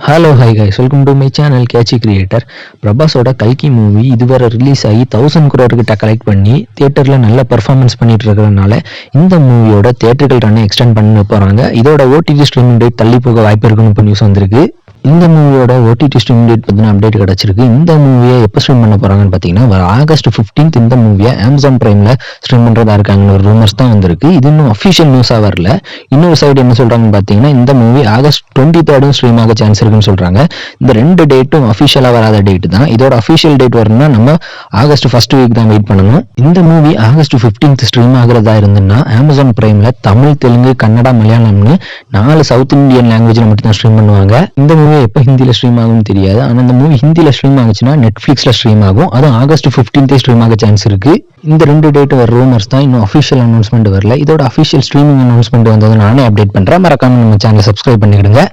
Hello hi guys, welcome to my channel catchy creator. பிரபாஸோட கல்கி movie இதுவரை release ஆகி 1000 crore கிட்ட கலெக்ட் பண்ணி தியேட்டரில் நல்ல பெர்ஃபார்மன்ஸ் பண்ணிட்டு இருக்கிறதுனால இந்த மூவியோட தியேட்டர்கள் ரன்னை எக்ஸ்டெண்ட் பண்ண போகிறாங்க. இதோட ஓடிடி ஸ்ட்ரீமிங் டேட் தள்ளி போக வாய்ப்பு இருக்குன்னு இப்போ நியூஸ் வந்திருக்கு. இந்த மூவியோட ஓடிடி ஸ்ட்ரீமிங் டேட் பற்றின அப்டேட் கிடச்சிருக்கு. இந்த மூவியை எப்போ ஸ்ட்ரீம் பண்ண போகிறாங்கன்னு பார்த்தீங்கன்னா வர August 15 இந்த மூவியை Amazon Primeல ஸ்ட்ரீம் பண்ணுறதா இருக்காங்கன்னு ஒரு ரூமர்ஸ் தான் வந்திருக்கு. இது இன்னும் அஃபிஷியல் நியூஸாக வரல. இன்னொரு சைடு என்ன சொல்கிறாங்கன்னு பார்த்தீங்கன்னா இந்த மூவி August 23 ஸ்ட்ரீம் ஆக சான்ஸ் இருக்குன்னு சொல்கிறாங்க. இந்த ரெண்டு டேட்டும் அஃபிஷியலாக வராத டேட் தான். இதோட அஃபிஷியல் டேட் வரணும்னா நம்ம August 1st வீக் தான் வெயிட் பண்ணணும். இந்த மூவி August 15 ஸ்ட்ரீம் ஆகிறதா இருந்துன்னா Amazon Primeல தமிழ், தெலுங்கு, கன்னடா, மலையாளம்னு 4 சவுத் இந்தியன் லாங்குவேஜில் மட்டும் தான் ஸ்ட்ரீம் பண்ணுவாங்க. இந்த மூவி எப்போ ஹிந்தியில் ஸ்ட்ரீம் ஆகும்னு தெரியாது. ஆனால் இந்த மூவி ஹிந்தியில் ஸ்ட்ரீம் ஆகுச்சுன்னா நெட்ஃப்ளிக்ஸில் ஸ்ட்ரீம் ஆகும். அதுவும் August 15 ஸ்ட்ரீம் ஆக சான்ஸ் இருக்கு. இந்த ரெண்டு டேட் வர ரூமர்ஸ் தான், இன்னும் அஃபிஷியல் அனௌன்ஸ்மெண்ட் வரல. இதோட அஃபிஷியல் ஸ்ட்ரீமிங் அனௌன்ஸ்மெண்ட் வந்தது நானே அப்டேட் பண்ணுறேன். மறக்காம நம்ம சேனலை சப்ஸ்கிரைப் பண்ணிக்கிடுங்க.